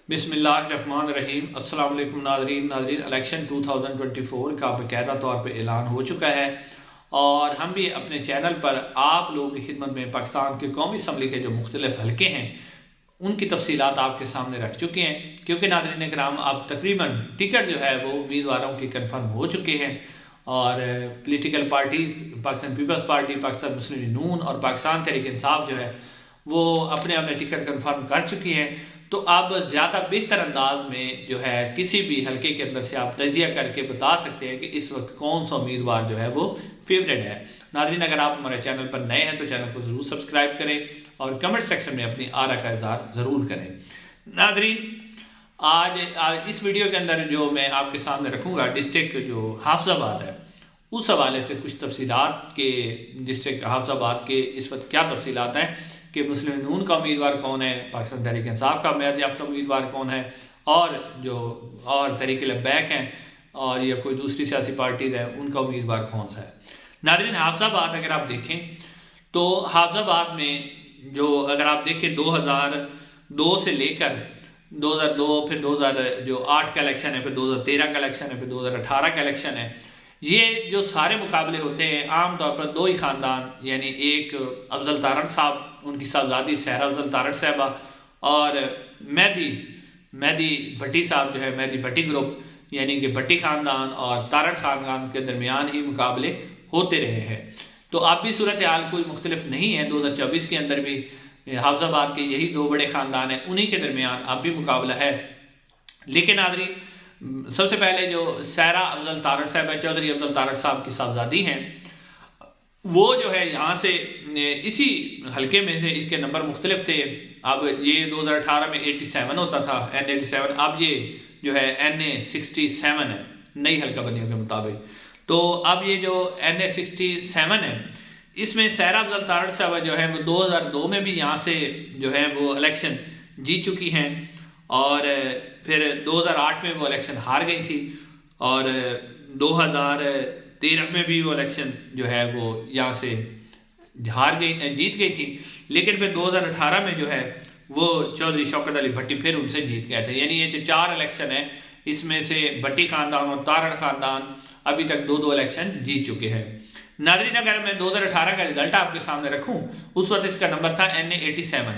बिस्मिल्लाहिर्रहमानिर्रहीम। अस्सलाम वालेकुम नाज़रीन इलेक्शन 2024 का बाकायदा तौर पर ऐलान हो चुका है और हम भी अपने चैनल पर आप लोगों की खिदमत में पाकिस्तान के कौमी असम्बली के जो मुख्तलिफ हलके हैं उनकी तफसीलात आपके सामने रख चुके हैं, क्योंकि नाज़रीन कराम अब तकरीबन टिकट जो है वो उम्मीदवारों की कन्फर्म हो चुके हैं और political parties Pakistan Peoples Party, Pakistan Muslim League Noon और पाकिस्तान तहरीक इंसाफ जो है वो अपने अपने टिकट कन्फर्म कर चुकी हैं। तो अब ज़्यादा बेहतर अंदाज में जो है किसी भी हलके के अंदर से आप तजिया करके बता सकते हैं कि इस वक्त कौन सा उम्मीदवार जो है वो फेवरेट है। नाज़रीन, अगर आप हमारे चैनल पर नए हैं तो चैनल को ज़रूर सब्सक्राइब करें और कमेंट सेक्शन में अपनी आरा का इज़हार ज़रूर करें। नाज़रीन, आज इस वीडियो के अंदर जो मैं आपके सामने रखूँगा डिस्ट्रिक्ट जो हाफिज़ाबाद है उस हवाले से कुछ तफसीलात के डिस्ट्रिक्ट हाफिज़ाबाद के इस वक्त क्या तफसीलात हैं कि मुस्लिम नून का उम्मीदवार कौन है, पाकिस्तान तहरीक इंसाफ का मैज़ याफ्ता उम्मीदवार कौन है और जो और तहरीक लब्बैक हैं और या कोई दूसरी सियासी पार्टीज़ हैं उनका उम्मीदवार कौन सा है। नाज़रीन, हाफिज़ाबाद अगर आप देखें तो हाफिज़ाबाद में जो अगर आप देखें 2002 से लेकर 2002 फिर 2008 का इलेक्शन है, फिर 2013 का इलेक्शन है, फिर 2018 का इलेक्शन है, ये जो सारे मुकाबले होते हैं आम तौर पर दो ही ख़ानदान यानी एक अफजल तारड़ साहब, उनकी साहबजादी सहरा अफजल तारड़ साहबा और मेहदी भट्टी साहब जो है मेहदी भट्टी ग्रुप यानी कि भट्टी ख़ानदान और तारड़ ख़ानदान के दरमियान ही मुकाबले होते रहे हैं। तो अब भी सूरत हाल कोई मुख्तलिफ नहीं है। 2024 के अंदर भी हाफिज़ाबाद के यही दो बड़े ख़ानदान हैं, उन्हीं के दरमियान अब भी मुकाबला है। लेकिन नाज़रीन, सबसे पहले जो सहरा अफजल तारड़ साहब है, चौधरी अफजल तारड़ साहब की साहबजादी हैं, वो जो है यहाँ से इसी हलके में से इसके नंबर मुख्तलिफ थे। अब ये 2018 में 87 होता था N87, अब ये जो है NA67 है नई हल्का बंदियों के मुताबिक। तो अब ये जो NA67 है इसमें सहरा अफजल तारड़ साहब जो है वो 2002 में भी यहाँ से जो है वो इलेक्शन जीत चुकी हैं और फिर 2008 में वो इलेक्शन हार गई थी और 2013 में भी वो इलेक्शन जो है वो यहाँ से जीत गई थी। लेकिन फिर 2018 में जो है वो चौधरी शौकत अली भट्टी फिर उनसे जीत गए थे। यानी ये जो 4 इलेक्शन है इसमें से भट्टी ख़ानदान और तारड़ ख़ानदान अभी तक दो इलेक्शन जीत चुके हैं। नाज़रीन, अगर मैं 2018 का रिजल्ट आपके सामने रखूं उस वक्त इसका नंबर था NA87।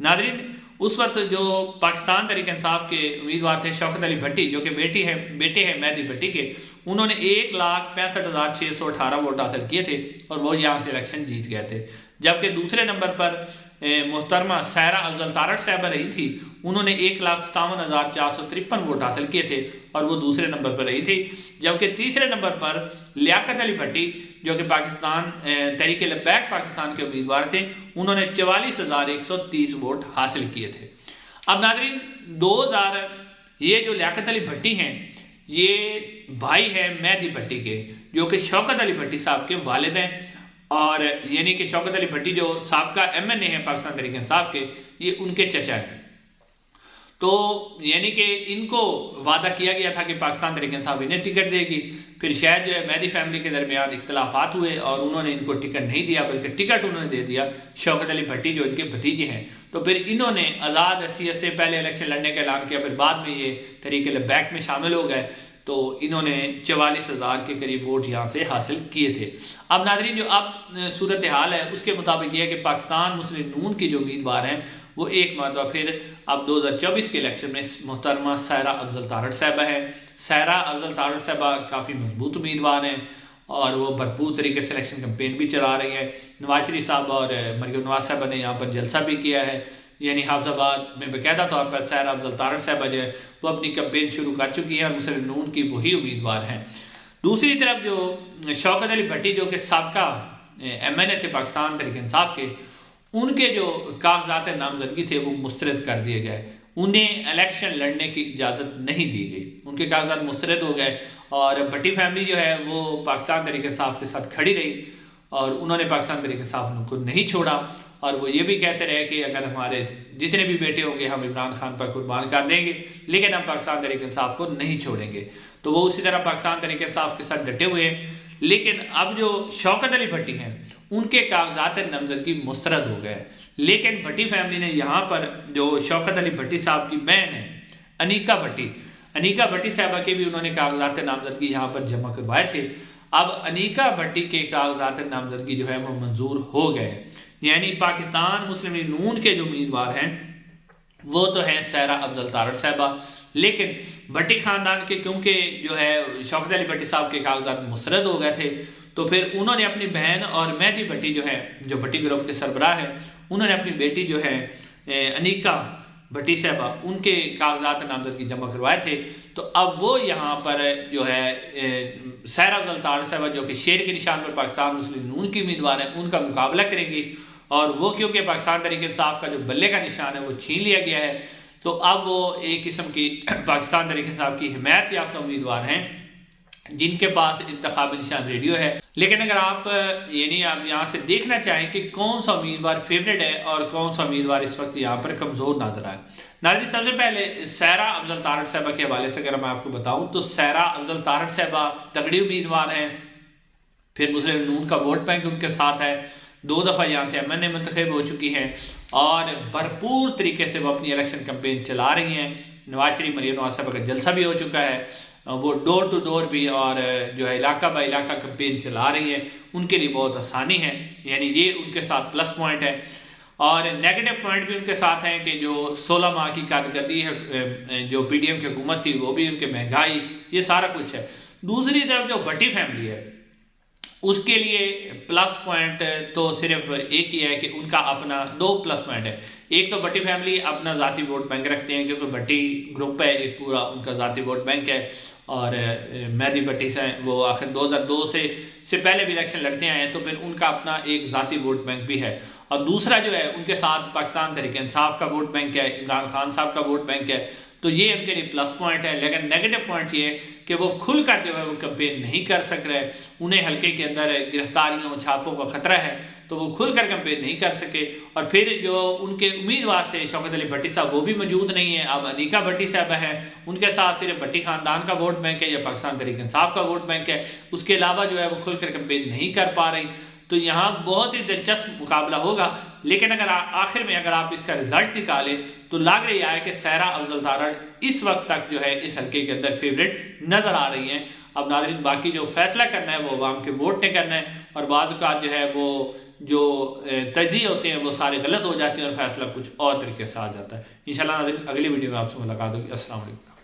नाज़रीन, उस वक्त जो पाकिस्तान तहरीक इंसाफ के उम्मीदवार थे शौकत अली भट्टी, जो कि बेटे हैं मेहदी भट्टी के, उन्होंने 1,65,618 वोट हासिल किए थे और वो यहाँ से इलेक्शन जीत गए थे। जबकि दूसरे नंबर पर मोहतरमा सहरा अफजल तारड़ साहबा रही थी, उन्होंने 1,57,453 वोट हासिल किए थे और वो दूसरे नंबर पर रही थी। जबकि तीसरे नंबर पर लियाकत अली भट्टी जो कि पाकिस्तान तहरीक लब्बैक पाकिस्तान के उम्मीदवार थे, उन्होंने 44,130 वोट हासिल किए थे। अब नाज़रीन, 2000 ये जो लियाकत अली भट्टी हैं ये भाई है मेहदी भट्टी के, जो कि शौकत अली भट्टी साहब के वालिद हैं और यानी कि शौकत अली भट्टी जो साबका MNA है पाकिस्तान तहरीक इंसाफ के, ये उनके चचा हैं। तो यानी कि इनको वादा किया गया था कि पाकिस्तान तहरीक इंसाफ इन्हें टिकट देगी, फिर शायद जो है मेहदी फैमिली के दरमियान इख्तलाफात हुए और उन्होंने इनको टिकट नहीं दिया, बल्कि टिकट उन्होंने दे दिया शौकत अली भट्टी जो इनके भतीजे हैं। तो फिर इन्होंने आज़ाद हैसियत से पहले इलेक्शन लड़ने का ऐलान किया, फिर बाद में ये तहरीक लब्बैक में शामिल हो गए, तो इन्होंने 44,000 के करीब वोट यहाँ से हासिल किए थे। अब नाज़रीन, जो अब सूरत हाल है उसके मुताबिक ये है कि पाकिस्तान मुस्लिम नून की जो उम्मीदवार हैं वो एक मरतबा फिर अब 2024 के इलेक्शन में मोहतरमा सहरा अफजल तारड़ साहबा है। सहरा अफजल तारड़ साहबा काफ़ी मजबूत उम्मीदवार हैं और वो भरपूर तरीके से इलेक्शन कैंपेन भी चला रही है। नवाज शरीफ साहब और मरियम नवाज साहबा ने यहाँ पर जलसा भी किया है। यानी हाफिज़ाबाद में बाकायदा तौर पर सहरा अफजल तारड़ साहबा जो है वो अपनी कैंपेन शुरू कर चुकी है और मुस्लिम नून की वही उम्मीदवार हैं। दूसरी तरफ जो शौकत अली भट्टी जो कि साबका MNA थे पाकिस्तान तहरीक इंसाफ के, उनके जो कागजात नामजदगी थे वो मुस्तरद कर दिए गए, उन्हें इलेक्शन लड़ने की इजाज़त नहीं दी गई, उनके कागजात मुस्तरद हो गए और भट्टी फैमिली जो है वो पाकिस्तान तहरीक इंसाफ के साथ खड़ी रही और उन्होंने पाकिस्तान तहरीक इंसाफ को नहीं छोड़ा और वो ये भी कहते रहे कि अगर हमारे जितने भी बेटे होंगे हम इमरान खान पर कुर्बान कर देंगे, लेकिन हम पाकिस्तान तहरीक इंसाफ को नहीं छोड़ेंगे। तो वो उसी तरह पाकिस्तान तहरीक इंसाफ के साथ डटे हुए हैं। लेकिन अब जो शौकत अली भट्टी हैं उनके कागजात नामजदगी मुस्तरद हो गए, लेकिन भट्टी फैमिली ने यहाँ पर जो शौकत अली भट्टी साहब की बहन है अनीका भट्टी साहबा के भी उन्होंने कागजात नामजदगी यहाँ पर जमा करवाए थे। अब अनीका भट्टी के कागजात नामजदगी जो है वो मंजूर हो गए, यानी पाकिस्तान मुस्लिम लीग नून के जो उम्मीदवार हैं वो तो है सहरा अफजल तारड़ साहबा, लेकिन भट्टी खानदान के क्योंकि जो है शौकत अली भट्टी साहब के कागजात मुस्तरद हो गए थे, तो फिर उन्होंने अपनी बहन और मेहदी भट्टी जो है, जो भट्टी ग्रुप के सरबराह हैं, उन्होंने अपनी बेटी जो है अनीका भट्टी साहबा, उनके कागजात नामजदगी जमा करवाए थे। तो अब वो यहाँ पर जो है सहरा अफजल तारड़ साहबा जो कि शेर के निशान पर पाकिस्तान मुस्लिम लीग नून की उम्मीदवार है, उनका मुकाबला करेंगी। और वो क्योंकि पाकिस्तान तहरीक इंसाफ का जो बल्ले का निशान है वो छीन लिया गया है, तो अब वो एक किस्म की पाकिस्तान तहरीक इंसाफ की हिमायत याफ्ता उम्मीदवार हैं जिनके पास इंतखाबी निशान रेडियो है। लेकिन अगर आप यानी आप यहाँ से देखना चाहें कि कौन सा उम्मीदवार फेवरेट है और कौन सा उम्मीदवार इस वक्त यहाँ पर कमज़ोर नजर आए, नाज़रीन सबसे पहले सहरा अफजल तारड़ साहबा के हवाले से अगर मैं आपको बताऊँ तो सहरा अफजल तारड़ साहबा तगड़ी उम्मीदवार हैं, फिर मुस्लिम लीग नून का वोट बैंक उनके साथ है, 2 दफ़ा यहाँ से MNA मुंतखब हो चुकी हैं और भरपूर तरीके से वो अपनी इलेक्शन कैंपेन चला रही हैं। नवाज शरीफ मरियम नवाज साहब का जलसा भी हो चुका है, वो डोर टू डोर भी और जो है इलाका बाई इलाका कैंपेन चला रही है, उनके लिए बहुत आसानी है, यानी ये उनके साथ प्लस पॉइंट है। और नेगेटिव पॉइंट भी उनके साथ हैं कि जो 16 माह की कारकर्दगी है, जो PDM की हुकूमत थी वो भी, उनकी महंगाई, ये सारा कुछ है। दूसरी तरफ जो भट्टी फैमिली है उसके लिए प्लस पॉइंट तो सिर्फ एक ही है कि उनका अपना 2 प्लस पॉइंट है। एक तो भट्टी फैमिली अपना ज़ाती वोट बैंक रखते हैं क्योंकि भट्टी ग्रुप है, एक पूरा उनका ज़ाती वोट बैंक है। और मेहदी भट्टी से वो आखिर 2002 से पहले भी इलेक्शन लड़ते आए हैं, तो फिर उनका अपना एक ज़ाती वोट बैंक भी है। और दूसरा जो है उनके साथ पाकिस्तान तहरीक इंसाफ का वोट बैंक है, इमरान खान साहब का वोट बैंक है, तो ये उनके लिए प्लस पॉइंट है। लेकिन नेगेटिव पॉइंट ये कि वो खुल कर जो है वो कैंपेन नहीं कर सक रहे, उन्हें हल्के के अंदर गिरफ्तारियों छापों का खतरा है, तो वो खुल कर कैंपेन नहीं कर सके। और फिर जो उनके उम्मीदवार थे शौकत अली भट्टी साहब वो भी मौजूद नहीं है, अब अनीका भट्टी साहब हैं, उनके साथ सिर्फ भट्टी खानदान का वोट बैंक है या पाकिस्तान तहरीक इंसाफ का वोट बैंक है, उसके अलावा जो है वो खुल कर कैंपेन नहीं कर पा रही। तो यहाँ बहुत ही दिलचस्प मुकाबला होगा। लेकिन अगर आखिर में अगर आप इसका रिजल्ट निकालें तो लग रही है कि सहरा अफजल तारड़ इस वक्त तक जो है इस हल्के के अंदर फेवरेट नजर आ रही हैं। अब नाज़रीन बाकी जो फैसला करना है वो अवाम के वोट ने करना है, और बाज़ औक़ात जो है वो जो तजज़िये होते हैं वो सारे गलत हो जाते हैं और फैसला कुछ और तरीके से आ जाता है। इंशाल्लाह नाज़रीन अगली वीडियो में आपसे मुलाकात होगी। अस्सलाम वालेकुम।